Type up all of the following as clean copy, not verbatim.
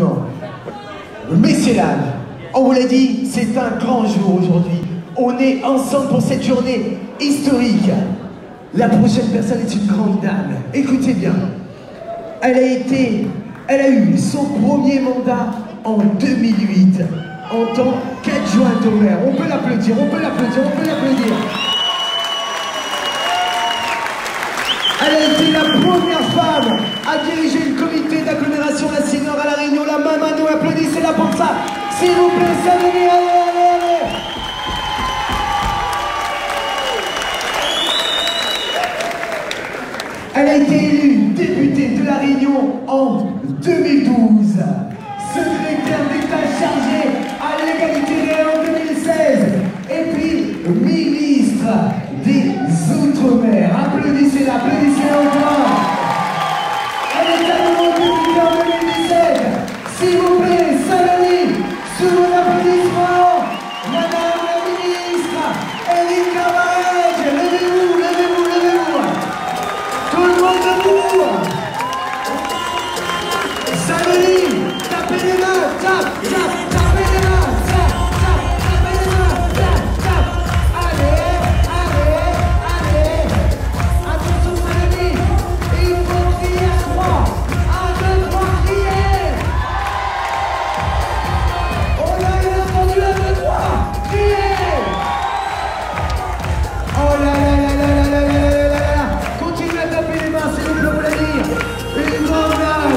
rapidement. Messieurs, dames, on vous l'a dit, c'est un grand jour aujourd'hui. On est ensemble pour cette journée historique. La prochaine personne est une grande dame. Écoutez bien. Elle a eu son premier mandat en 2008 en tant qu'adjointe au maire. On peut l'applaudir, on peut l'applaudir, on peut l'applaudir. Elle a été la première femme à diriger le comité d'agglomération La Signore à La Réunion. La main à nous, applaudissez-la pour ça. S'il vous plaît, Saloni, allez, allez, allez. Elle a été élue députée de La Réunion en 2012. Secrétaire d'État chargé à l'égalité réelle en 2016. Et puis, ministre des Outre-mer. Applaudissez-la, applaudissez-la encore. Elle est à nouveau députée en 2017. S'il vous plaît, Saloni, sous vos applaudissements, Madame la ministre, Erika Barej, levez-vous, levez-vous, levez-vous. Tout le monde debout. Saloni, tapez les mains, tape, tape, tapez les mains, tape, tape, tapez les mains, tape, tape. Allez, allez, allez. Attention Saloni, il faut crier à 3. 1, 2, 3, criez. Oh là, il a entendu 1, 2, 3, criez. Oh là là là là là là là là là là. Continuez à taper les mains, c'est le plaisir. Une grande dame.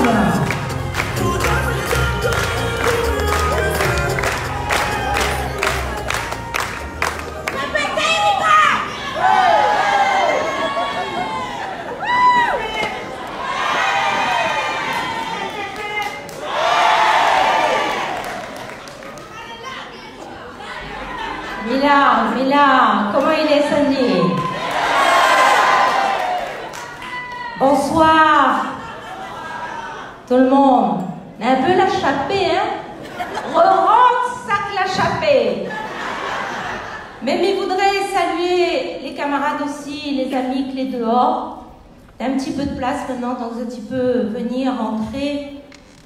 Mila, comment il est Sandy? Bonsoir tout le monde. Un peu la chapée, hein? Rentre, sac la chapée. Mais je voudrais saluer les camarades aussi, les amis clés dehors. Il y a un petit peu de place maintenant, donc un petit peu venir, rentrer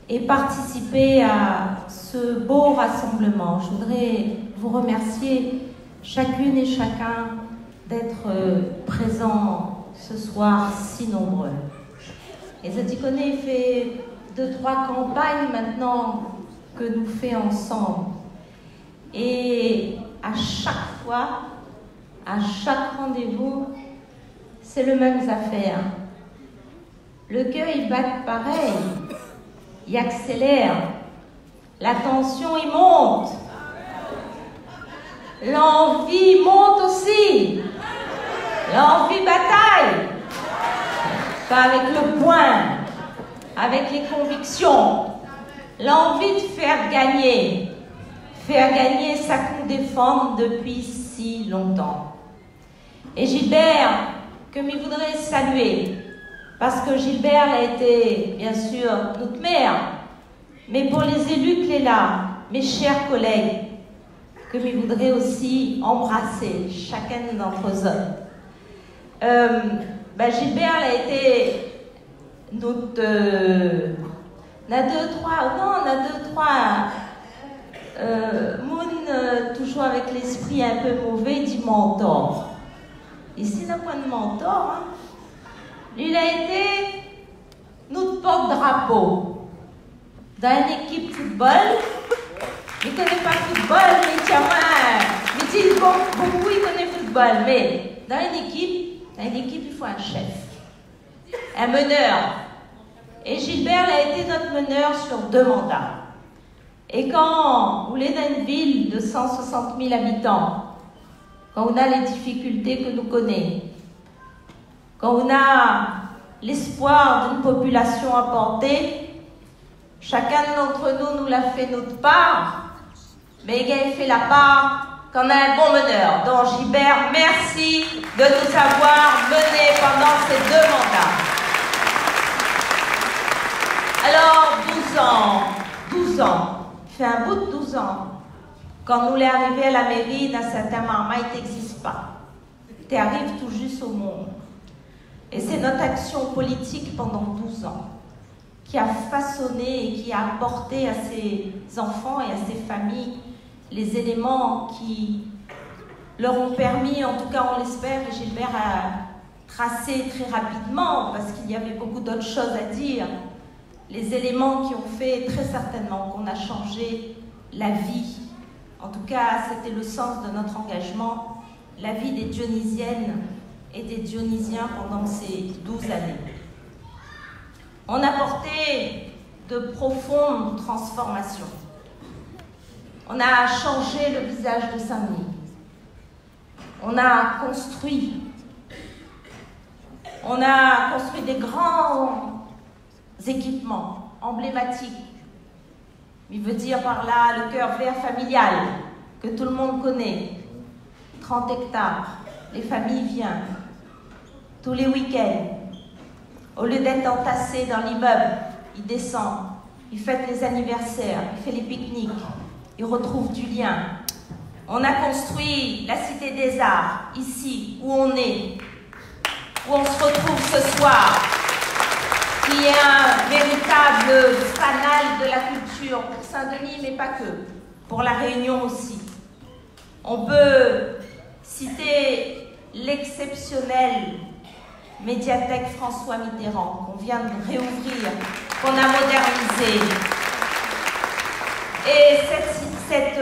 et participer à ce beau rassemblement. Je voudrais vous remercier chacune et chacun d'être présents ce soir si nombreux. Et Zatikone fait 2-3 campagnes maintenant que nous faisons ensemble. Et à chaque fois, à chaque rendez-vous, c'est le même affaire. Le cœur, il bat pareil. Il accélère. La tension, il monte. L'envie monte aussi. L'envie bataille. Pas avec le poing, avec les convictions. L'envie de faire gagner ça qu'on défend depuis si longtemps. Et Gilbert, que je voudrais saluer, parce que Gilbert a été, bien sûr, notre maire, mais pour les élus clés là, mes chers collègues, que je voudrais aussi embrasser, chacun d'entre eux. Gilbert a été notre... on a deux, trois... Moon, toujours avec l'esprit un peu mauvais, dit mentor. Ici, il n'a pas de mentor. Hein. Lui, il a été notre porte-drapeau dans une équipe football. Il ne connaît pas le football, mais il dit beaucoup, il connaît le football. Mais dans une équipe, il faut un chef, un meneur. Et Gilbert a été notre meneur sur 2 mandats. Et quand on est dans une ville de 160 000 habitants, quand on a les difficultés que nous connaissons, quand on a l'espoir d'une population à porter, chacun d'entre nous l'a fait notre part, mais il a fait la part qu'on a un bon meneur. Donc Gilbert, merci de nous avoir menés pendant ces 2 mandats. Alors 12 ans. Fait un bout de 12 ans. Quand nous l'est arrivé à la mairie, dans certains moments, il n'existe pas. Tu arrives tout juste au monde. Et c'est notre action politique pendant 12 ans qui a façonné et qui a apporté à ces enfants et à ces familles les éléments qui leur ont permis, en tout cas on l'espère, et Gilbert a tracé très rapidement, parce qu'il y avait beaucoup d'autres choses à dire, les éléments qui ont fait très certainement qu'on a changé la vie. En tout cas, c'était le sens de notre engagement, la vie des Dionysiennes et des Dionysiens pendant ces 12 années. On a porté de profondes transformations. On a changé le visage de Saint-Denis. On a construit des grands équipements emblématiques. Il veut dire par là le cœur vert familial, que tout le monde connaît. 30 hectares, les familles viennent tous les week-ends. Au lieu d'être entassés dans l'immeuble, ils descendent, ils fêtent les anniversaires, ils font les pique-niques, ils retrouvent du lien. On a construit la Cité des Arts, ici, où on est, où on se retrouve ce soir, qui est un véritable fanal de la culture pour Saint-Denis, mais pas que, pour La Réunion aussi. On peut citer l'exceptionnelle médiathèque François Mitterrand, qu'on vient de réouvrir, qu'on a modernisée. Et cette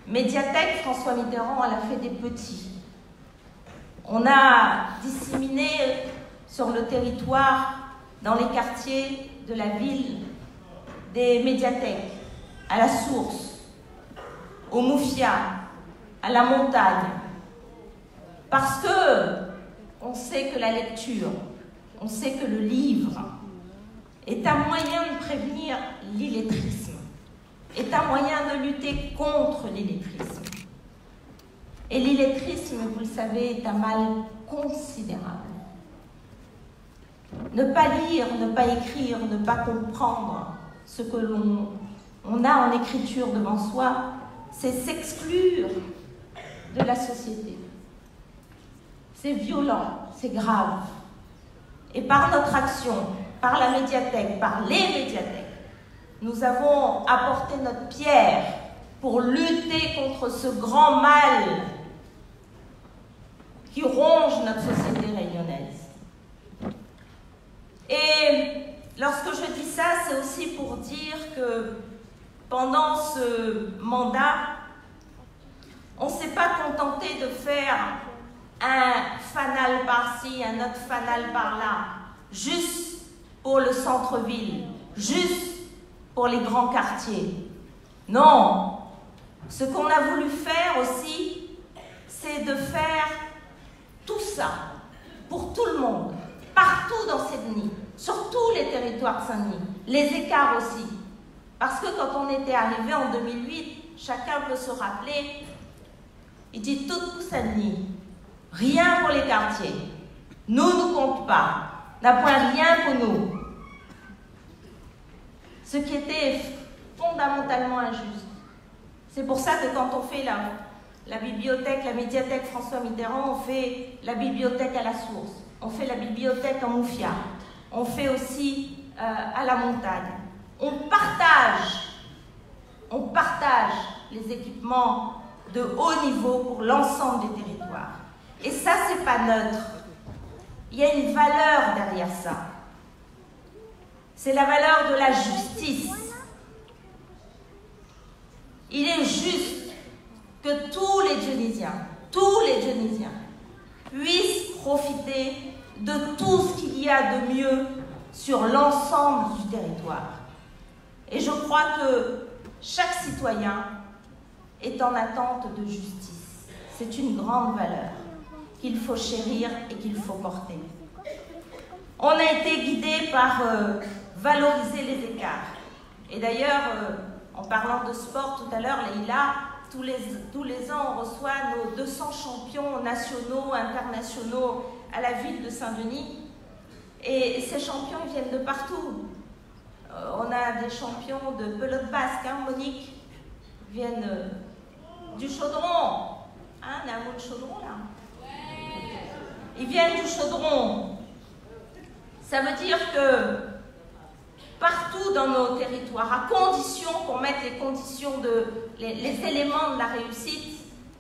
médiathèque François Mitterrand, elle a fait des petits. On a disséminé sur le territoire, dans les quartiers de la ville, des médiathèques, à la Source, au Moufia, à la Montagne. Parce que on sait que la lecture, on sait que le livre est un moyen de prévenir l'illettrisme, est un moyen de lutter contre l'illettrisme. Et l'illettrisme, vous le savez, est un mal considérable. Ne pas lire, ne pas écrire, ne pas comprendre ce que l'on a en écriture devant soi, c'est s'exclure de la société. C'est violent, c'est grave. Et par notre action, par la médiathèque, par les médiathèques, nous avons apporté notre pierre pour lutter contre ce grand mal qui ronge notre société réunionnaise. Et lorsque je dis ça, c'est aussi pour dire que pendant ce mandat, on ne s'est pas contenté de faire un fanal par-ci, un autre fanal par-là, juste pour le centre-ville, juste pour les grands quartiers. Non, ce qu'on a voulu faire aussi, c'est de faire tout ça pour tout le monde, partout dans Saint-Denis, sur tous les territoires de Saint-Denis, les écarts aussi. Parce que quand on était arrivé en 2008, chacun peut se rappeler, il dit tout pour Saint-Denis. Rien pour les quartiers. Nous ne compte pas. N'a point rien pour nous. Ce qui était fondamentalement injuste. C'est pour ça que quand on fait la bibliothèque, la médiathèque François Mitterrand, on fait la bibliothèque à la Source. On fait la bibliothèque en Moufia. On fait aussi à la Montagne. On partage les équipements de haut niveau pour l'ensemble des territoires. Et ça, c'est pas neutre. Il y a une valeur derrière ça. C'est la valeur de la justice. Il est juste que tous les Dionysiens puissent profiter de tout ce qu'il y a de mieux sur l'ensemble du territoire. Et je crois que chaque citoyen est en attente de justice. C'est une grande valeur qu'il faut chérir et qu'il faut porter. On a été guidé par valoriser les écarts. Et d'ailleurs, en parlant de sport tout à l'heure, Leïla, tous les ans, on reçoit nos 200 champions nationaux, internationaux à la ville de Saint-Denis. Et ces champions viennent de partout. On a des champions de pelote basque, hein, Monique, viennent du Chaudron. Hein, on a un mot de Chaudron là. Ils viennent du Chaudron. Ça veut dire que partout dans nos territoires, à condition qu'on mette les conditions, les éléments de la réussite.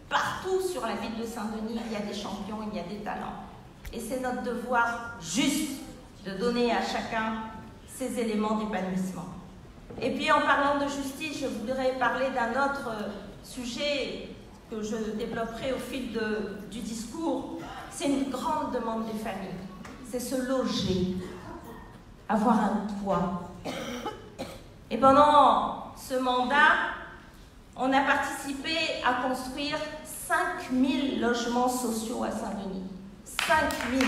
Partout sur la ville de Saint-Denis, il y a des champions, il y a des talents. Et c'est notre devoir juste de donner à chacun ces éléments d'épanouissement. Et puis en parlant de justice, je voudrais parler d'un autre sujet que je développerai au fil du discours. C'est une grande demande des familles. C'est se loger, avoir un toit. Et pendant ce mandat, on a participé à construire 5000 logements sociaux à Saint-Denis. 5000.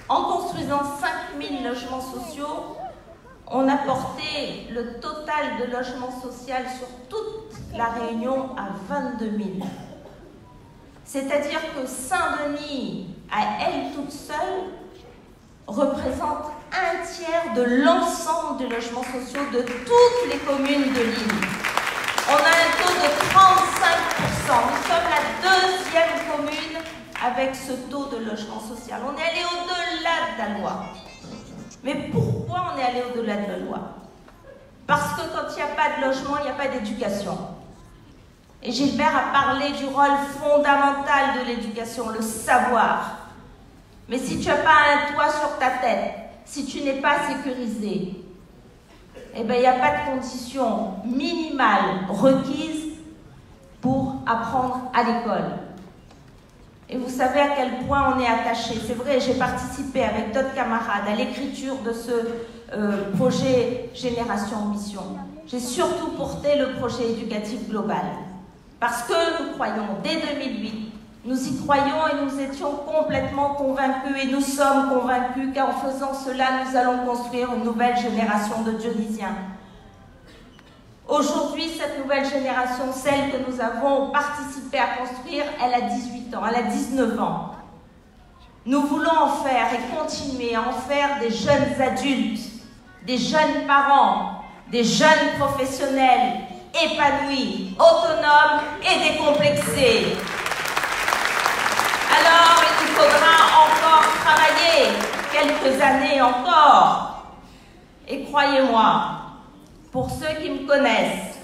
En construisant 5000 logements sociaux, on a porté le total de logements sociaux sur toute la Réunion à 22 000. C'est-à-dire que Saint-Denis, à elle toute seule, représente un tiers de l'ensemble des logements sociaux de toutes les communes de l'île. On a un taux de 35%. Nous sommes la deuxième commune avec ce taux de logement social. On est allé au-delà de la loi. Mais pourquoi on est allé au-delà de la loi? Parce que quand il n'y a pas de logement, il n'y a pas d'éducation. Et Gilbert a parlé du rôle fondamental de l'éducation, le savoir. Mais si tu n'as pas un toit sur ta tête, si tu n'es pas sécurisé, eh bien, il n'y a pas de conditions minimales requises pour apprendre à l'école. Et vous savez à quel point on est attaché. C'est vrai, j'ai participé avec d'autres camarades à l'écriture de ce projet Génération Mission. J'ai surtout porté le projet éducatif global. Parce que nous croyons, dès 2008, nous y croyons et nous étions complètement convaincus et nous sommes convaincus qu'en faisant cela, nous allons construire une nouvelle génération de Dionysiens. Aujourd'hui, cette nouvelle génération, celle que nous avons participé à construire, elle a 18 ans, elle a 19 ans. Nous voulons en faire et continuer à en faire des jeunes adultes, des jeunes parents, des jeunes professionnels épanouis, autonomes et décomplexés. Alors, il nous faudra encore travailler quelques années encore. Et croyez-moi, pour ceux qui me connaissent,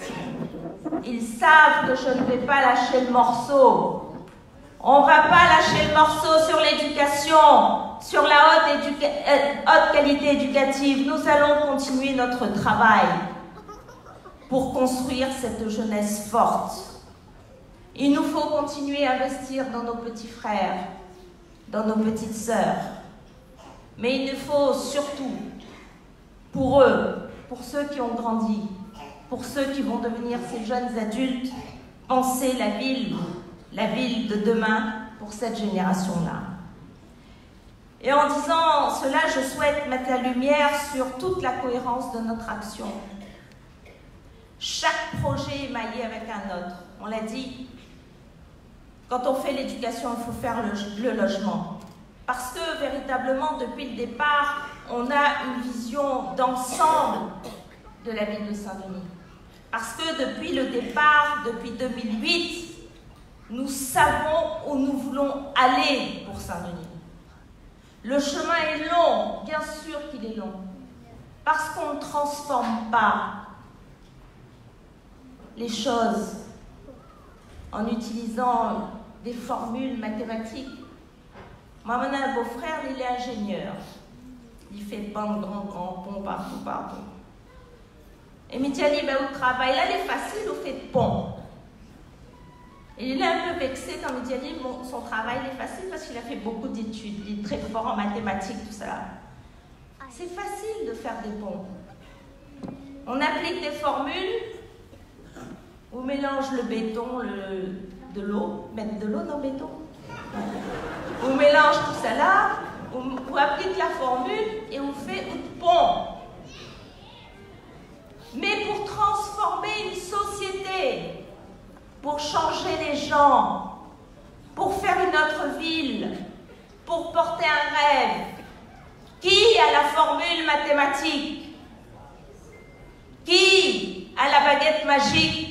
ils savent que je ne vais pas lâcher le morceau. On ne va pas lâcher le morceau sur l'éducation, sur la haute qualité éducative. Nous allons continuer notre travail pour construire cette jeunesse forte. Il nous faut continuer à investir dans nos petits frères, dans nos petites sœurs. Mais il nous faut surtout, pour eux, pour ceux qui ont grandi, pour ceux qui vont devenir ces jeunes adultes, penser la ville de demain pour cette génération-là. Et en disant cela, je souhaite mettre la lumière sur toute la cohérence de notre action. Chaque projet est maillé avec un autre. On l'a dit, quand on fait l'éducation, il faut faire le logement. Parce que véritablement, depuis le départ, on a une vision d'ensemble de la ville de Saint-Denis. Parce que depuis le départ, depuis 2008, nous savons où nous voulons aller pour Saint-Denis. Le chemin est long, bien sûr qu'il est long. Parce qu'on ne transforme pas les choses en utilisant des formules mathématiques. Moi, mon beau-frère, il est ingénieur. Il fait plein de grands ponts partout. Et il me dit, au travail, là, il est facile, on fait de ponts. Et il est un peu vexé quand il me dit, son travail il est facile parce qu'il a fait beaucoup d'études, il est très fort en mathématiques, tout ça. C'est facile de faire des ponts. On applique des formules, on mélange le béton, de l'eau, mettre de l'eau dans le béton. On mélange tout ça là, on applique la formule et on fait un pont. Mais pour transformer une société, pour changer les gens, pour faire une autre ville, pour porter un rêve, qui a la formule mathématique? Qui a la baguette magique?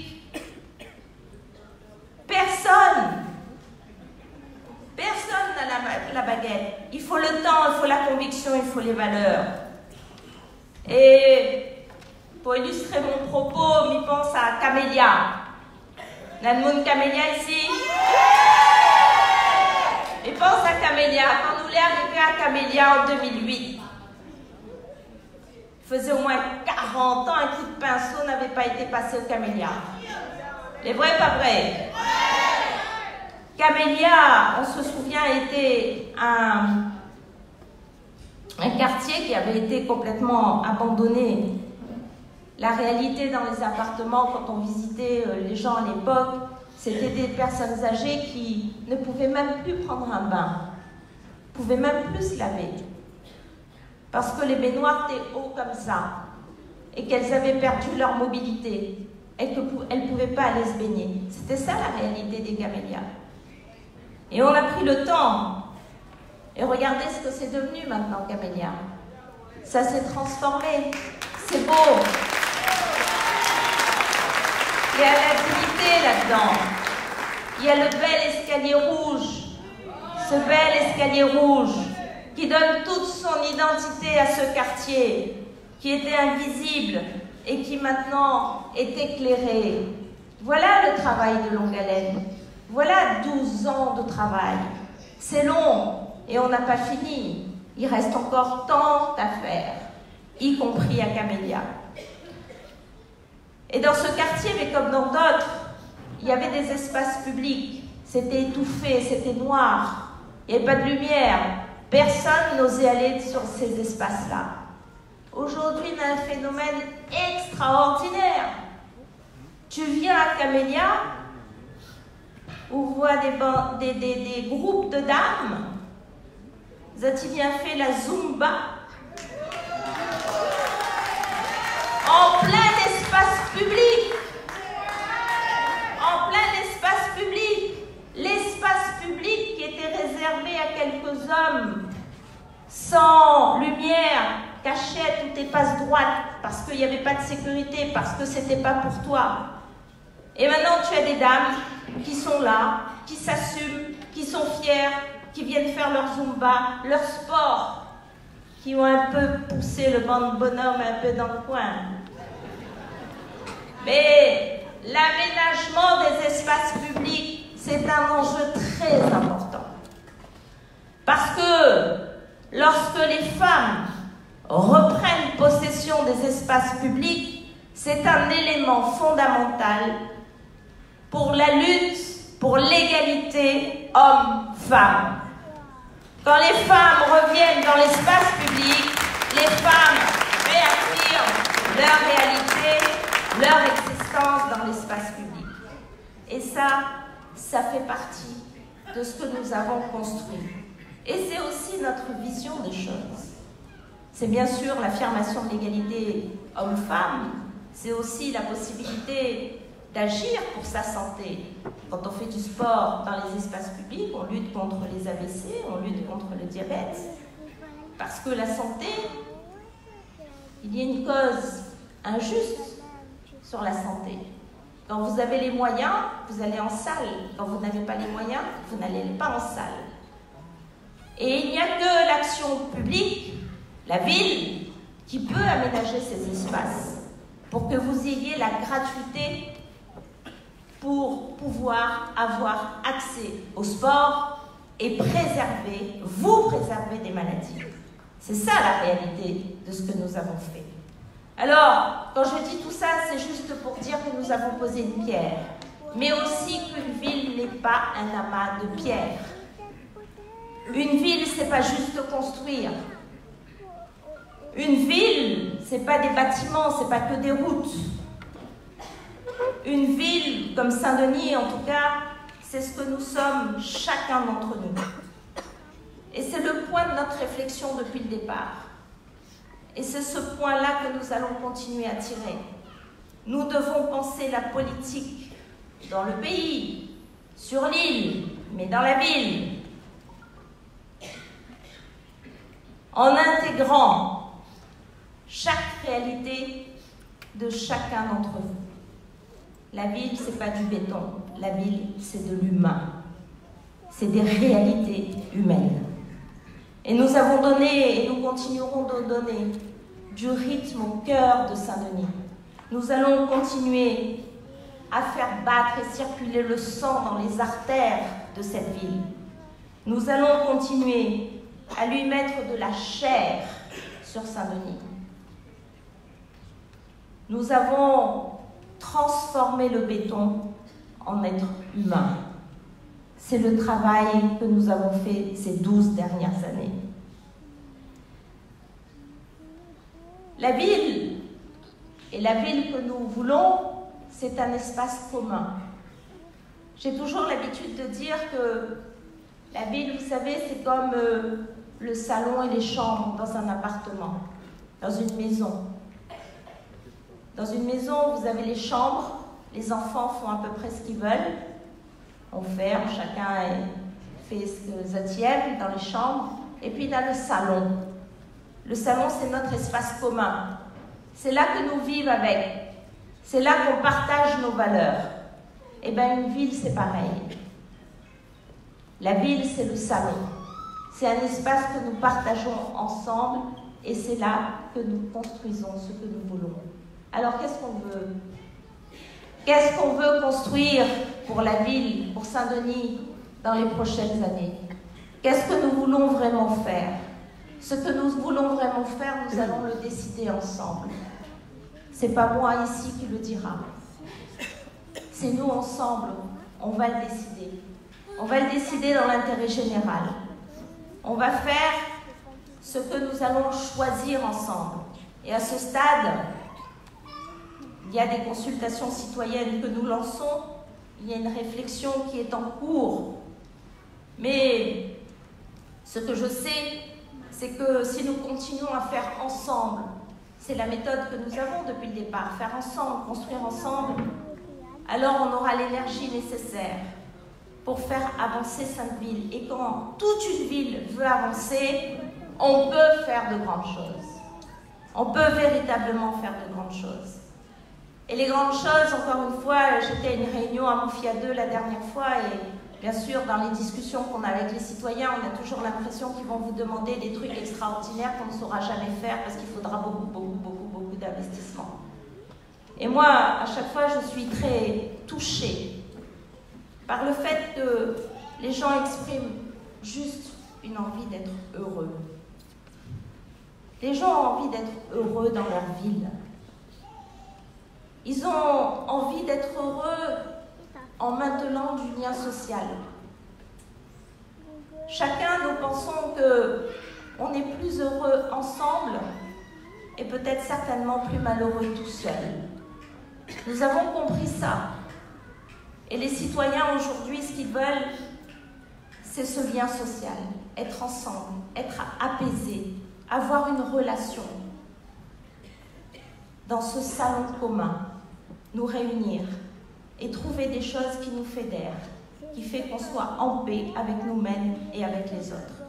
Personne. Personne n'a la la baguette. Il faut le temps, il faut la conviction, il faut les valeurs. Et pour illustrer mon propos, m'y pense à Camélia. Nanmoun Camélia ici? Et pense à Camélia. Quand nous l'est arrivé à Camélia en 2008, il faisait au moins 40 ans, un coup de pinceau n'avait pas été passé au Camélia. Les vrais, pas vrais? Camélia, on se souvient, était un quartier qui avait été complètement abandonné. La réalité dans les appartements, quand on visitait les gens à l'époque, c'était des personnes âgées qui ne pouvaient même plus prendre un bain, ne pouvaient même plus se laver. Parce que les baignoires étaient hauts comme ça, et qu'elles avaient perdu leur mobilité, et qu'elles ne pouvaient pas aller se baigner. C'était ça la réalité des Camélias. Et on a pris le temps, et regardez ce que c'est devenu maintenant, Camélia. Ça s'est transformé, c'est beau. Il y a la dignité là-dedans. Il y a le bel escalier rouge, ce bel escalier rouge qui donne toute son identité à ce quartier, qui était invisible et qui maintenant est éclairé. Voilà le travail de longue haleine. Voilà 12 ans de travail. C'est long et on n'a pas fini. Il reste encore tant à faire, y compris à Camélia. Et dans ce quartier, mais comme dans d'autres, il y avait des espaces publics. C'était étouffé, c'était noir. Il n'y avait pas de lumière. Personne n'osait aller sur ces espaces-là. Aujourd'hui, on a un phénomène extraordinaire. Tu viens à Camélia, où on voit des groupes de dames. Vous avez bien fait la Zumba. En plein espace public. En plein espace public. L'espace public qui était réservé à quelques hommes sans lumière, cachette ou tes passes droites parce qu'il n'y avait pas de sécurité, parce que c'était pas pour toi. Et maintenant tu as des dames qui sont là, qui s'assument, qui sont fières, qui viennent faire leur Zumba, leur sport, qui ont un peu poussé le bonhomme un peu dans le coin. Mais l'aménagement des espaces publics, c'est un enjeu très important. Parce que lorsque les femmes reprennent possession des espaces publics, c'est un élément fondamental pour la lutte pour l'égalité homme-femme. Quand les femmes reviennent dans l'espace public, les femmes réaffirment leur réalité, leur existence dans l'espace public. Et ça fait partie de ce que nous avons construit. Et c'est aussi notre vision des choses. C'est bien sûr l'affirmation de l'égalité homme-femme, c'est aussi la possibilité d'agir pour sa santé. Quand on fait du sport dans les espaces publics, on lutte contre les AVC, on lutte contre le diabète. Parce que la santé, il y a une cause injuste sur la santé. Quand vous avez les moyens, vous allez en salle. Quand vous n'avez pas les moyens, vous n'allez pas en salle. Et il n'y a que l'action publique, la ville, qui peut aménager ces espaces pour que vous ayez la gratuité pour pouvoir avoir accès au sport et vous préserver des maladies. C'est ça la réalité de ce que nous avons fait. Alors, quand je dis tout ça, c'est juste pour dire que nous avons posé une pierre, mais aussi qu'une ville n'est pas un amas de pierres. Une ville, c'est pas juste construire. Une ville, c'est pas des bâtiments, c'est pas que des routes. Une ville, comme Saint-Denis en tout cas, c'est ce que nous sommes, chacun d'entre nous. Et c'est le point de notre réflexion depuis le départ. Et c'est ce point-là que nous allons continuer à tirer. Nous devons penser la politique dans le pays, sur l'île, mais dans la ville, en intégrant chaque réalité de chacun d'entre vous. La ville, c'est pas du béton. La ville, c'est de l'humain. C'est des réalités humaines. Et nous avons donné, et nous continuerons de donner, du rythme au cœur de Saint-Denis. Nous allons continuer à faire battre et circuler le sang dans les artères de cette ville. Nous allons continuer à lui mettre de la chair sur Saint-Denis. Nous avons transformé le béton en être humain. C'est le travail que nous avons fait ces 12 dernières années. La ville, et la ville que nous voulons, c'est un espace commun. J'ai toujours l'habitude de dire que la ville, vous savez, c'est comme le salon et les chambres dans un appartement, dans une maison. Dans une maison, vous avez les chambres, les enfants font à peu près ce qu'ils veulent. On ferme, chacun fait ce qu'ils aiment dans les chambres. Et puis il y a le salon. Le salon, c'est notre espace commun. C'est là que nous vivons avec. C'est là qu'on partage nos valeurs. Eh bien, une ville, c'est pareil. La ville, c'est le salon. C'est un espace que nous partageons ensemble et c'est là que nous construisons ce que nous voulons. Alors, qu'est-ce qu'on veut? Qu'est-ce qu'on veut construire pour la ville, pour Saint-Denis, dans les prochaines années? Qu'est-ce que nous voulons vraiment faire? Ce que nous voulons vraiment faire, nous allons le décider ensemble. Ce n'est pas moi ici qui le dira. C'est nous ensemble, on va le décider. On va le décider dans l'intérêt général. On va faire ce que nous allons choisir ensemble. Et à ce stade, il y a des consultations citoyennes que nous lançons. Il y a une réflexion qui est en cours. Mais ce que je sais, c'est que si nous continuons à faire ensemble, c'est la méthode que nous avons depuis le départ, faire ensemble, construire ensemble, alors on aura l'énergie nécessaire pour faire avancer cette ville. Et quand toute une ville veut avancer, on peut faire de grandes choses. On peut véritablement faire de grandes choses. Et les grandes choses, encore une fois, j'étais à une réunion à Moufia 2 la dernière fois et bien sûr, dans les discussions qu'on a avec les citoyens, on a toujours l'impression qu'ils vont vous demander des trucs extraordinaires qu'on ne saura jamais faire parce qu'il faudra beaucoup d'investissement. Et moi, à chaque fois, je suis très touchée par le fait que les gens expriment juste une envie d'être heureux. Les gens ont envie d'être heureux dans leur ville. Ils ont envie d'être heureux en maintenant du lien social. Chacun, nous pensons qu'on est plus heureux ensemble et peut-être certainement plus malheureux tout seul. Nous avons compris ça. Et les citoyens aujourd'hui, ce qu'ils veulent, c'est ce lien social, être ensemble, être apaisés, avoir une relation. Dans ce salon commun, nous réunir et trouver des choses qui nous fédèrent, qui fait qu'on soit en paix avec nous-mêmes et avec les autres.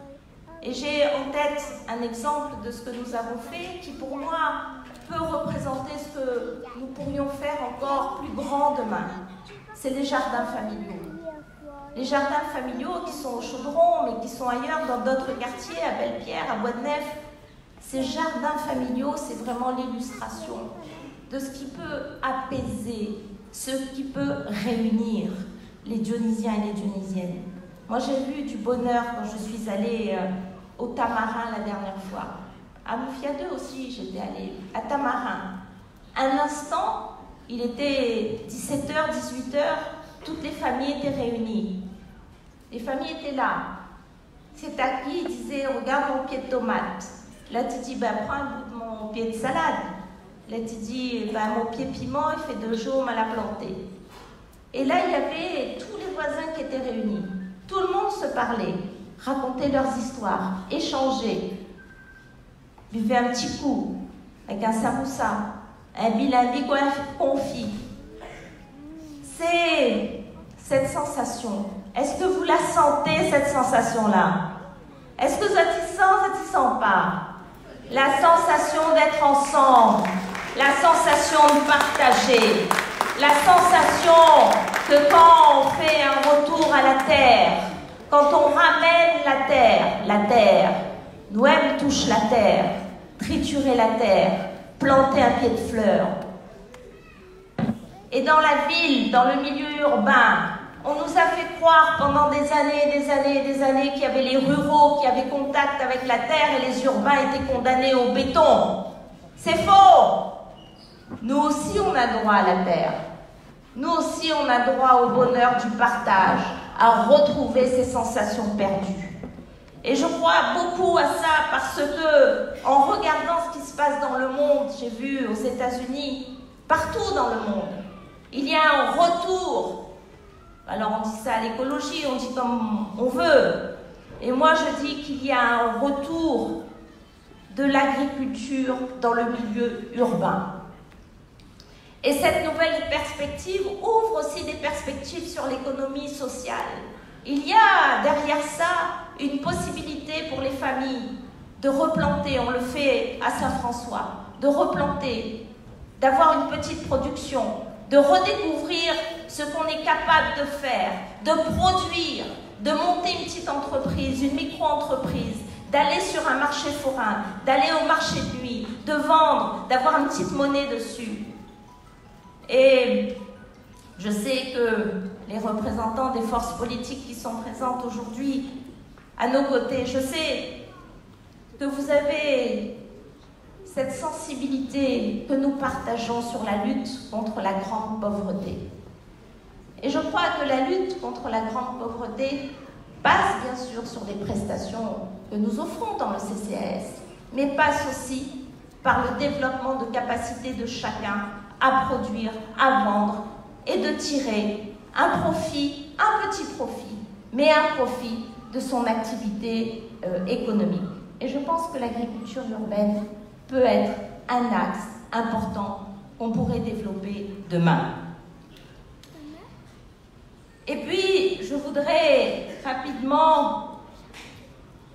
Et j'ai en tête un exemple de ce que nous avons fait qui, pour moi, peut représenter ce que nous pourrions faire encore plus grand demain. C'est les jardins familiaux. Les jardins familiaux qui sont au Chaudron, mais qui sont ailleurs dans d'autres quartiers, à Belle-Pierre, à Bois-de-Nef. Ces jardins familiaux, c'est vraiment l'illustration de ce qui peut apaiser, ce qui peut réunir les Dionysiens et les Dionysiennes. Moi, j'ai vu du bonheur quand je suis allée au Tamarin la dernière fois. À Moufia 2 aussi, j'étais allée à Tamarin. Un instant, il était 17h, 18h, toutes les familles étaient réunies. Les familles étaient là. C'est à qui il disait, regarde mon pied de tomate. Là, tu dis, ben, prends un bout de mon pied de salade. Là, tu dis, ben, mon pied piment, il fait 2 jours mal à planter. Et là, il y avait tous les voisins qui étaient réunis. Tout le monde se parlait, racontait leurs histoires, échangeait, buvait un petit coup avec un samoussa, un bilandi confit. C'est cette sensation. Est-ce que vous la sentez, cette sensation-là? Est-ce que ça t'y sent pas? La sensation d'être ensemble, la sensation de partager, la sensation que quand on fait un retour à la terre, quand on ramène la terre, Noël touche la terre, triturer la terre, planter un pied de fleurs. Et dans la ville, dans le milieu urbain, on nous a fait croire pendant des années et des années et des années qu'il y avait les ruraux qui avaient contact avec la terre et les urbains étaient condamnés au béton. C'est faux! Nous aussi, on a droit à la terre. Nous aussi, on a droit au bonheur du partage, à retrouver ces sensations perdues. Et je crois beaucoup à ça parce que, en regardant ce qui se passe dans le monde, j'ai vu aux États-Unis, partout dans le monde, il y a un retour. Alors on dit ça à l'écologie, on dit comme on veut. Et moi je dis qu'il y a un retour de l'agriculture dans le milieu urbain. Et cette nouvelle perspective ouvre aussi des perspectives sur l'économie sociale. Il y a derrière ça une possibilité pour les familles de replanter, on le fait à Saint-François, de replanter, d'avoir une petite production, de redécouvrir ce qu'on est capable de faire, de produire, de monter une petite entreprise, une micro-entreprise, d'aller sur un marché forain, d'aller au marché de nuit, de vendre, d'avoir une petite monnaie dessus. Et je sais que les représentants des forces politiques qui sont présentes aujourd'hui à nos côtés, je sais que vous avez cette sensibilité que nous partageons sur la lutte contre la grande pauvreté. Et je crois que la lutte contre la grande pauvreté passe bien sûr sur des prestations que nous offrons dans le CCAS, mais passe aussi par le développement de capacités de chacun à produire, à vendre et de tirer un profit, un petit profit, mais un profit de son activité économique. Et je pense que l'agriculture urbaine peut être un axe important qu'on pourrait développer demain. Et puis, je voudrais rapidement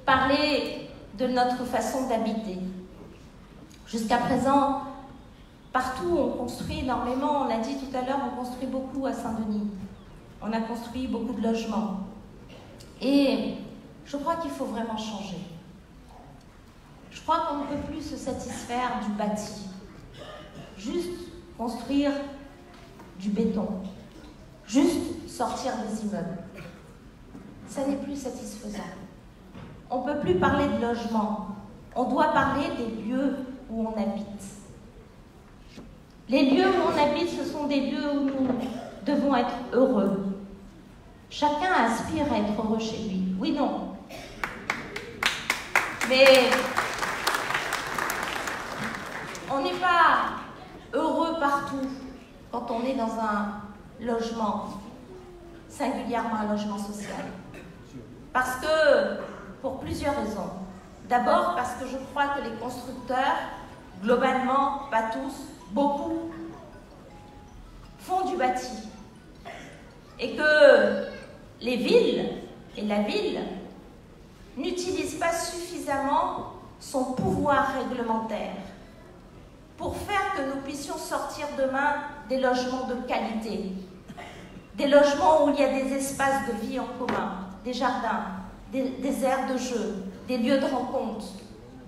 parler de notre façon d'habiter. Jusqu'à présent, partout on construit énormément, on l'a dit tout à l'heure, on construit beaucoup à Saint-Denis. On a construit beaucoup de logements. Et je crois qu'il faut vraiment changer. Je crois qu'on ne peut plus se satisfaire du bâti. Juste construire du béton. Juste sortir des immeubles. Ça n'est plus satisfaisant. On ne peut plus parler de logement. On doit parler des lieux où on habite. Les lieux où on habite, ce sont des lieux où nous devons être heureux. Chacun aspire à être heureux chez lui. Oui, non. Mais on n'est pas heureux partout quand on est dans un logement, singulièrement un logement social. Parce que, pour plusieurs raisons. D'abord parce que je crois que les constructeurs, globalement, pas tous, beaucoup, font du bâti. Et que les villes et la ville n'utilisent pas suffisamment son pouvoir réglementaire pour faire que nous puissions sortir demain des logements de qualité, des logements où il y a des espaces de vie en commun, des jardins, des aires de jeu, des lieux de rencontre,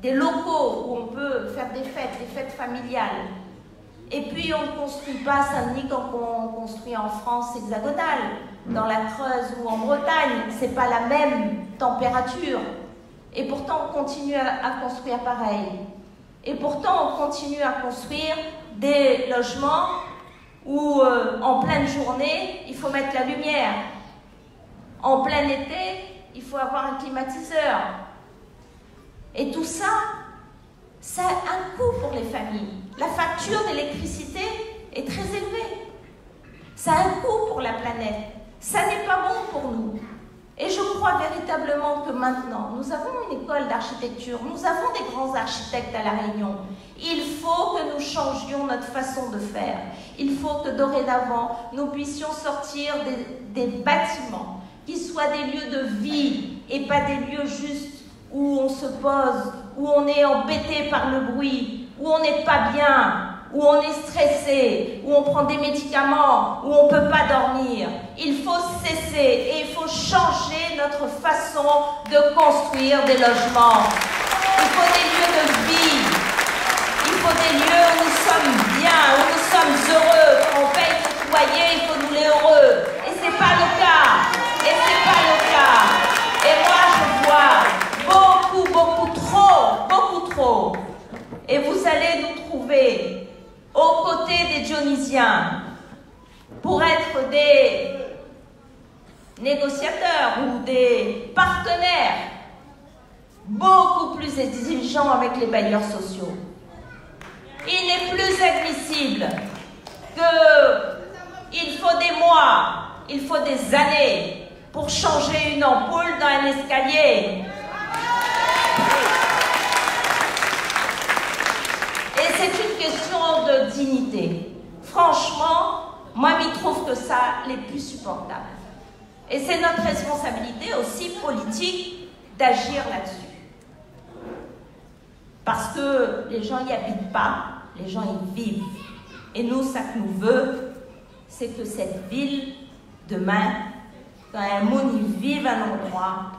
des locaux où on peut faire des fêtes familiales. Et puis on ne construit pas Saint-Denis comme on construit en France hexagonale, dans la Creuse ou en Bretagne, c'est pas la même température. Et pourtant on continue à construire pareil. Et pourtant on continue à construire des logements où en pleine journée, il faut mettre la lumière. En plein été, il faut avoir un climatiseur. Et tout ça, ça a un coût pour les familles. La facture d'électricité est très élevée. Ça a un coût pour la planète. Ça n'est pas bon pour nous. Et je crois véritablement que maintenant, nous avons une école d'architecture, nous avons des grands architectes à La Réunion. Il faut que nous changions notre façon de faire. Il faut que dorénavant, nous puissions sortir des bâtiments qui soient des lieux de vie et pas des lieux juste où on se pose, où on est embêté par le bruit, où on n'est pas bien, où on est stressé, où on prend des médicaments, où on ne peut pas dormir. Il faut cesser et il faut changer notre façon de construire des logements. faut des lieux de vie. Il faut des lieux où nous sommes bien, où nous sommes heureux. Quand on paye notre loyer, il faut nous les heureux. Et c'est pas le cas. Et c'est pas le cas. Et moi, je vois beaucoup trop. Et vous allez nous trouver aux côtés des Dionysiens pour être des négociateurs ou des partenaires beaucoup plus exigeants avec les bailleurs sociaux. Il n'est plus admissible qu'il faut des mois, il faut des années pour changer une ampoule dans un escalier. Et c'est une question de dignité. Franchement, moi, je trouve que ça n'est plus supportable. Et c'est notre responsabilité aussi politique d'agir là-dessus. Parce que les gens n'y habitent pas, les gens y vivent. Et nous, ça que nous veut, c'est que cette ville, demain, quand un monde y vive un endroit,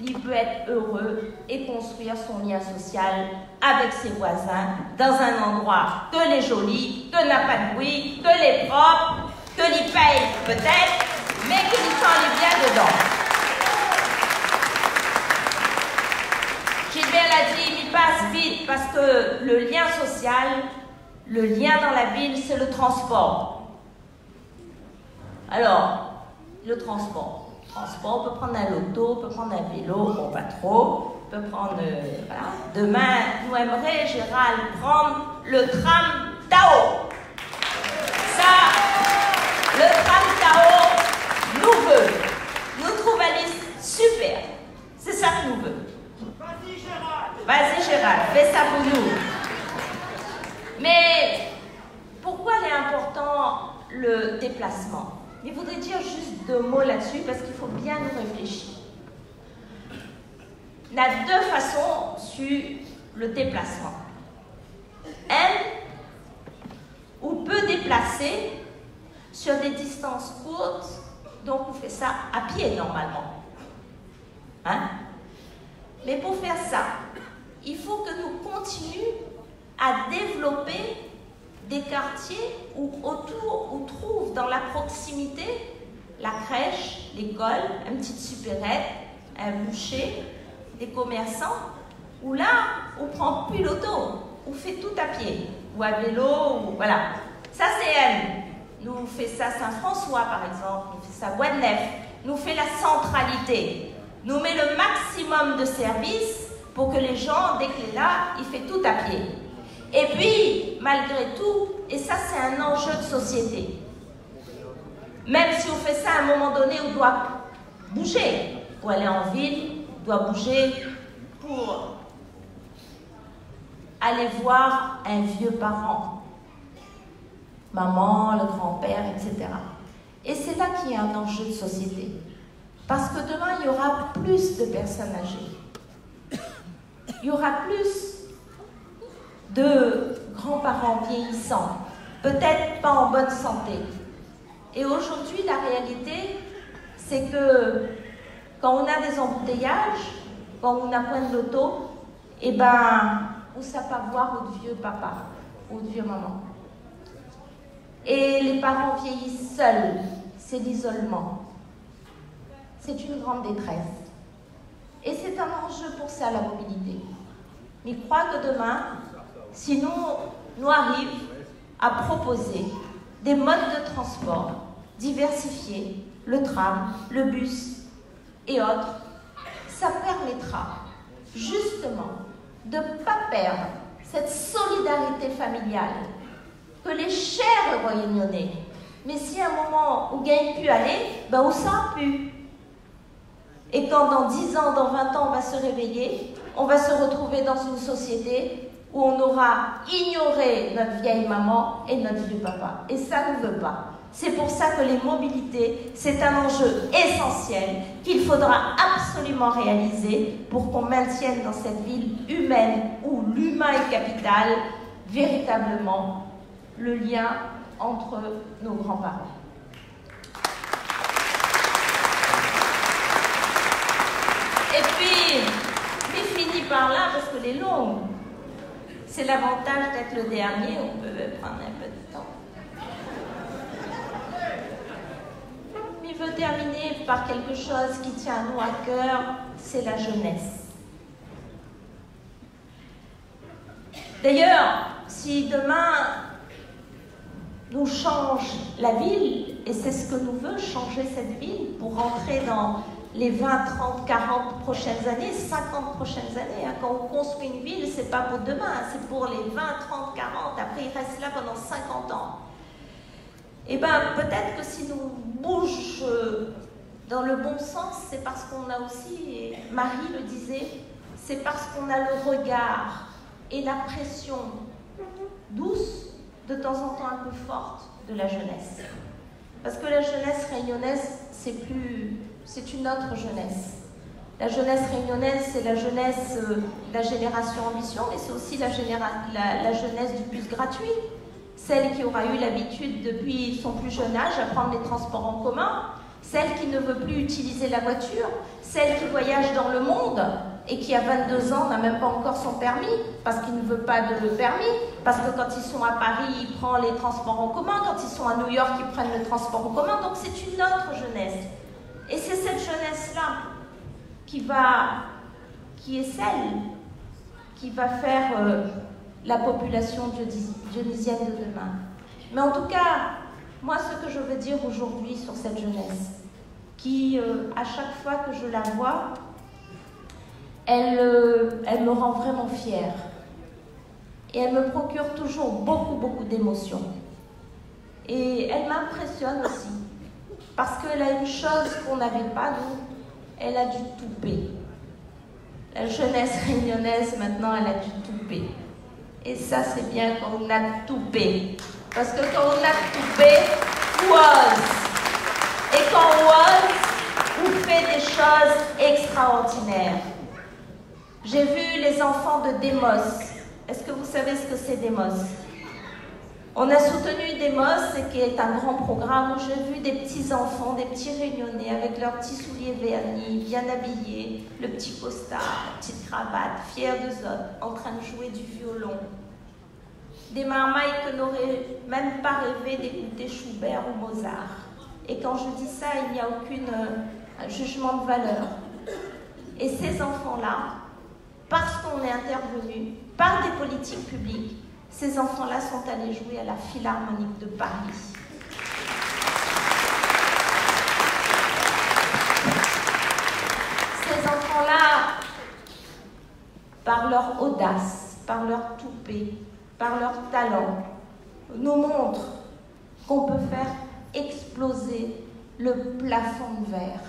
il peut être heureux et construire son lien social avec ses voisins dans un endroit que les jolis, que n'a pas de bruit, que les propres, que l'y paye peut-être, mais que l'y sent bien dedans. Gilbert l'a dit, il passe vite parce que le lien social, le lien dans la ville, c'est le transport. Alors, le transport. On peut prendre un loto, on peut prendre un vélo, bon pas trop, on peut prendre, voilà. Demain, nous aimerions, Gérald, prendre le tram Tao. Ça, le tram Tao nous veut. Nous trouvons Alice super. C'est ça que nous veut. Vas-y Gérald, fais ça pour nous. Mais pourquoi il est important le déplacement? Je voudrais dire juste 2 mots là-dessus parce qu'il faut bien nous réfléchir. Il y a 2 façons sur le déplacement. On peut déplacer sur des distances courtes, donc on fait ça à pied normalement. Hein? Mais pour faire ça, il faut que nous continuions à développer des quartiers où autour, on trouve dans la proximité la crèche, l'école, une petite supérette, un boucher, des commerçants, où là, on prend plus l'auto, on fait tout à pied, ou à vélo, ou voilà. Ça c'est elle. Nous fait ça Saint-François par exemple, nous fait ça Bois-de-Neuf, nous fait la centralité, nous met le maximum de services pour que les gens, dès qu'il est là, il fait tout à pied. Et puis, malgré tout, et ça c'est un enjeu de société, même si on fait ça à un moment donné, on doit bouger. Pour aller en ville, on doit bouger pour aller voir un vieux parent, maman, le grand-père, etc. Et c'est là qu'il y a un enjeu de société. Parce que demain, il y aura plus de personnes âgées. Il y aura plus de grands-parents vieillissants, peut-être pas en bonne santé. Et aujourd'hui, la réalité, c'est que quand on a des embouteillages, quand on a point de l'auto, eh ben, on ne sait pas voir votre vieux papa, votre vieux maman. Et les parents vieillissent seuls, c'est l'isolement. C'est une grande détresse. Et c'est un enjeu pour ça, la mobilité. Mais je crois que demain, si nous arrivons à proposer des modes de transport diversifiés, le tram, le bus et autres, ça permettra justement de ne pas perdre cette solidarité familiale que les chers Royaugnonnais. Mais si à un moment où on ne gagne plus aller, ben on ne sent plus. Et quand dans 10 ans, dans 20 ans, on va se réveiller, on va se retrouver dans une société où on aura ignoré notre vieille maman et notre vieux papa. Et ça ne veut pas. C'est pour ça que les mobilités, c'est un enjeu essentiel qu'il faudra absolument réaliser pour qu'on maintienne dans cette ville humaine où l'humain est capital, véritablement le lien entre nos grands-parents. Et puis, je finis par là parce qu'elle est longue. C'est l'avantage d'être le dernier, on peut prendre un peu de temps. Mais je veux terminer par quelque chose qui tient à nous à cœur, c'est la jeunesse. D'ailleurs, si demain nous change la ville, et c'est ce que nous veut changer cette ville pour rentrer dans les 20, 30, 40 prochaines années, 50 prochaines années. Hein. Quand on construit une ville, c'est pas pour demain, c'est pour les 20, 30, 40, après il reste là pendant 50 ans. Et bien peut-être que si nous bougeons dans le bon sens, c'est parce qu'on a aussi, et Marie le disait, c'est parce qu'on a le regard et la pression douce, de temps en temps un peu forte, de la jeunesse. Parce que la jeunesse réunionnaise, c'est une autre jeunesse. La jeunesse réunionnaise, c'est la jeunesse de la génération ambition, mais c'est aussi la jeunesse du bus gratuit. Celle qui aura eu l'habitude depuis son plus jeune âge à prendre les transports en commun, celle qui ne veut plus utiliser la voiture, celle qui voyage dans le monde et qui à 22 ans n'a même pas encore son permis, parce qu'il ne veut pas de permis, parce que quand ils sont à Paris, ils prennent les transports en commun, quand ils sont à New York, ils prennent le transport en commun, donc c'est une autre jeunesse. Et c'est cette jeunesse-là qui est celle qui va faire la population dionysienne de demain. Mais en tout cas, moi ce que je veux dire aujourd'hui sur cette jeunesse, qui à chaque fois que je la vois, elle me rend vraiment fière. Et elle me procure toujours beaucoup d'émotions. Et elle m'impressionne aussi. Parce qu'elle a une chose qu'on n'avait pas, nous, elle a du toupet. La jeunesse réunionnaise, maintenant, elle a du toupet. Et ça, c'est bien quand on a toupet. Parce que quand on a toupet, on ose. Et quand on ose, on fait des choses extraordinaires. J'ai vu les enfants de Demos. Est-ce que vous savez ce que c'est Demos? On a soutenu Demos, qui est un grand programme où j'ai vu des petits enfants, des petits réunionnais avec leurs petits souliers vernis, bien habillés, le petit costard, la petite cravate, fiers de zone, en train de jouer du violon. Des marmailles que n'auraient même pas rêvé d'écouter Schubert ou Mozart. Et quand je dis ça, il n'y a aucun jugement de valeur. Et ces enfants-là, parce qu'on est intervenu par des politiques publiques, ces enfants-là sont allés jouer à la Philharmonique de Paris. Ces enfants-là, par leur audace, par leur toupet, par leur talent, nous montrent qu'on peut faire exploser le plafond de verre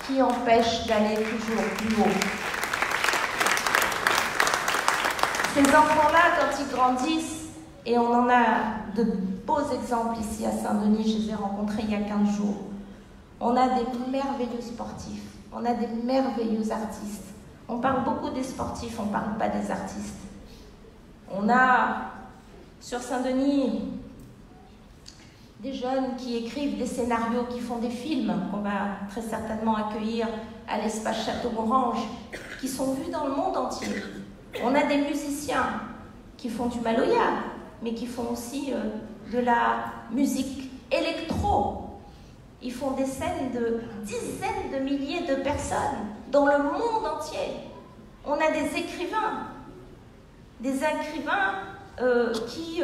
qui empêche d'aller toujours plus haut. Ces enfants-là, quand ils grandissent, et on en a de beaux exemples ici à Saint-Denis, je les ai rencontrés il y a 15 jours, on a des merveilleux sportifs, on a des merveilleux artistes. On parle beaucoup des sportifs, on ne parle pas des artistes. On a, sur Saint-Denis, des jeunes qui écrivent des scénarios, qui font des films, qu'on va très certainement accueillir à l'espace Château-Orange, qui sont vus dans le monde entier. On a des musiciens qui font du maloya, mais qui font aussi de la musique électro. Ils font des scènes de dizaines de milliers de personnes dans le monde entier. On a des écrivains qui,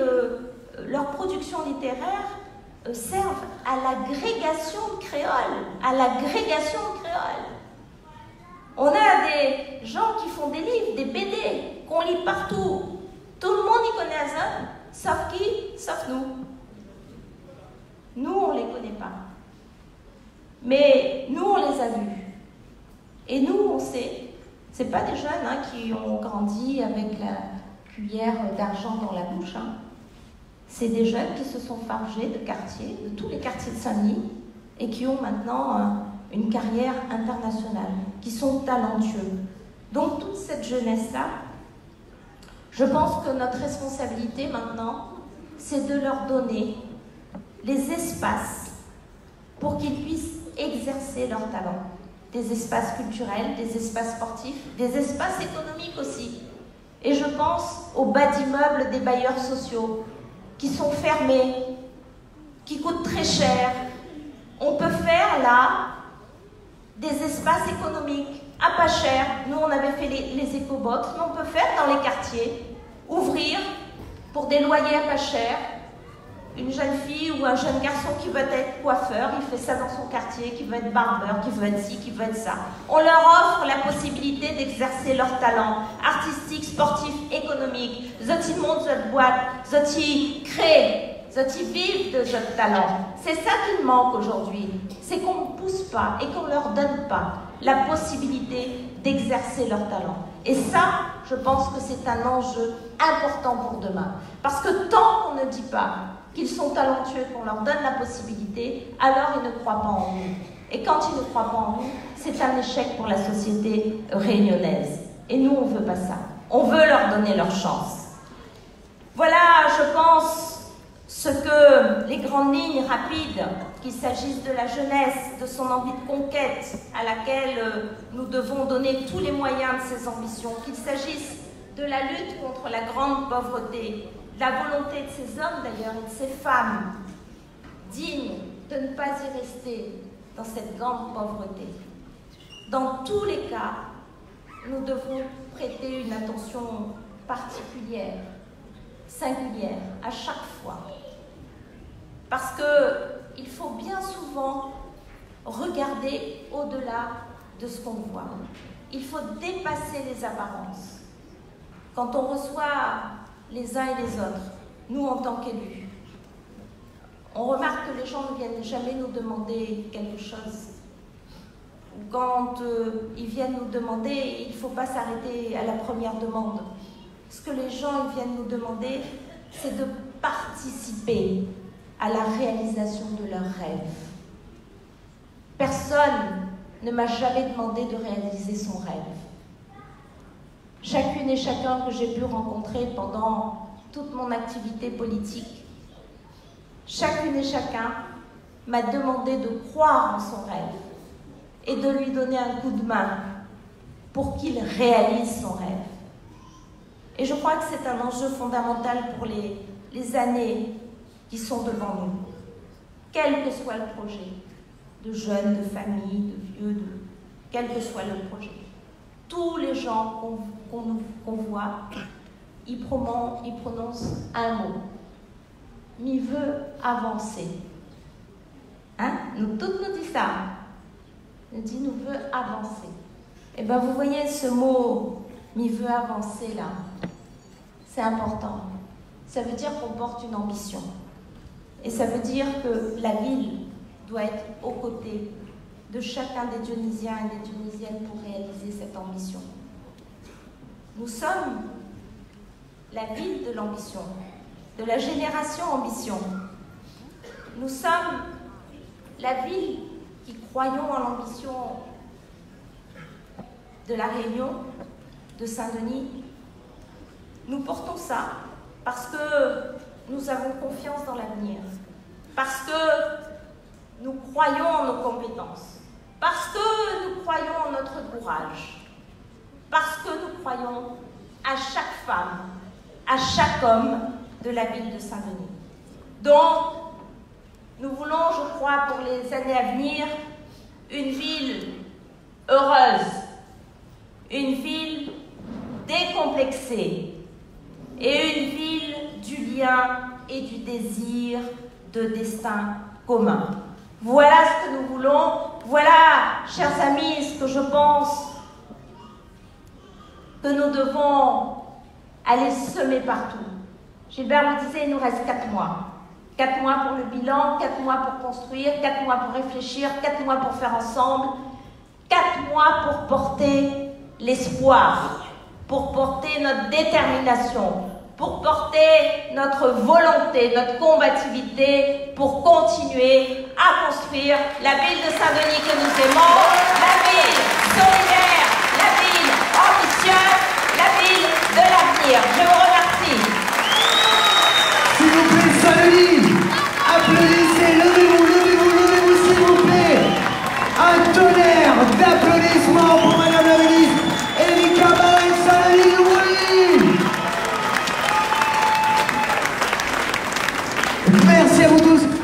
leur production littéraire servent à l'agrégation de créole, On a des gens qui font des livres, des BD, qu'on lit partout. Tout le monde y connaît Azan, sauf qui? Sauf nous. Nous, on ne les connaît pas. Mais nous, on les a vus. Et nous, on sait. Ce n'est pas des jeunes qui ont grandi avec la cuillère d'argent dans la bouche. C'est des jeunes qui se sont forgés de quartiers, de tous les quartiers de Saint-Denis, et qui ont maintenant une carrière internationale, qui sont talentueux. Donc toute cette jeunesse-là, je pense que notre responsabilité maintenant, c'est de leur donner les espaces pour qu'ils puissent exercer leur talent. des espaces culturels, des espaces sportifs, des espaces économiques aussi. Et je pense aux bas d'immeubles des bailleurs sociaux qui sont fermés, qui coûtent très cher. On peut faire là des espaces économiques à pas cher. Nous, on avait fait les écobox, mais on peut faire dans les quartiers, ouvrir pour des loyers à pas cher. Une jeune fille ou un jeune garçon qui veut être coiffeur, il fait ça dans son quartier, qui veut être barbeur, qui veut être ci, qui veut être ça. On leur offre la possibilité d'exercer leur talent artistique, sportif, économique. Zoti monte cette boîte, Zoti crée, Zoti vive de ce talent. C'est ça qui manque aujourd'hui. C'est qu'on ne pousse pas et qu'on ne leur donne pas la possibilité d'exercer leur talent. Et ça, je pense que c'est un enjeu important pour demain. Parce que tant qu'on ne dit pas qu'ils sont talentueux, qu'on leur donne la possibilité, alors ils ne croient pas en nous. Et quand ils ne croient pas en nous, c'est un échec pour la société réunionnaise. Et nous, on ne veut pas ça. On veut leur donner leur chance. Voilà, je pense, ce que les grandes lignes rapides, qu'il s'agisse de la jeunesse, de son envie de conquête, à laquelle nous devons donner tous les moyens de ses ambitions, qu'il s'agisse de la lutte contre la grande pauvreté, la volonté de ces hommes d'ailleurs et de ces femmes dignes de ne pas y rester dans cette grande pauvreté. Dans tous les cas, nous devons prêter une attention particulière, singulière, à chaque fois. Parce qu'il faut bien souvent regarder au-delà de ce qu'on voit. Il faut dépasser les apparences. Quand on reçoit les uns et les autres, nous en tant qu'élus, on remarque que les gens ne viennent jamais nous demander quelque chose. Ou quand ils viennent nous demander, il ne faut pas s'arrêter à la première demande. Ce que les gens viennent nous demander, c'est de participer à la réalisation de leurs rêves. Personne ne m'a jamais demandé de réaliser son rêve. Chacune et chacun que j'ai pu rencontrer pendant toute mon activité politique, chacune et chacun m'a demandé de croire en son rêve et de lui donner un coup de main pour qu'il réalise son rêve. Et je crois que c'est un enjeu fondamental pour les années qui sont devant nous. Quel que soit le projet, de jeunes, de familles, de vieux, quel que soit le projet. Tous les gens qu'on voit, ils prononcent un mot. Mi veut avancer. Hein? Nous toutes nous disons ça. Nous dit nous veut avancer. Et bien vous voyez ce mot mi veut avancer là. C'est important. Ça veut dire qu'on porte une ambition. Et ça veut dire que la ville doit être aux côtés de chacun des Dionysiens et des Dionysiennes pour réaliser cette ambition. Nous sommes la ville de l'ambition, de la génération ambition. Nous sommes la ville qui croyons en l'ambition de La Réunion, de Saint-Denis. Nous portons ça parce que nous avons confiance dans l'avenir, parce que nous croyons en nos compétences, parce que nous croyons en notre courage, parce que nous croyons à chaque femme, à chaque homme de la ville de Saint-Denis. Donc, nous voulons, je crois, pour les années à venir, une ville heureuse, une ville décomplexée et une ville du lien et du désir de destin commun. Voilà ce que nous voulons. Voilà, chers amis, ce que je pense que nous devons aller semer partout. Gilbert me disait, il nous reste 4 mois. 4 mois pour le bilan, 4 mois pour construire, 4 mois pour réfléchir, 4 mois pour faire ensemble, 4 mois pour porter l'espoir, pour porter notre détermination, pour porter notre volonté, notre combativité, pour continuer à construire la ville de Saint-Denis que nous aimons, la ville solidaire, la ville ambitieuse, la ville de l'avenir. Je vous remercie. S'il vous plaît, Saint-Denis, applaudissez, levez-vous, s'il vous plaît. Un tonnerre d'applaudissements. Merci à vous tous.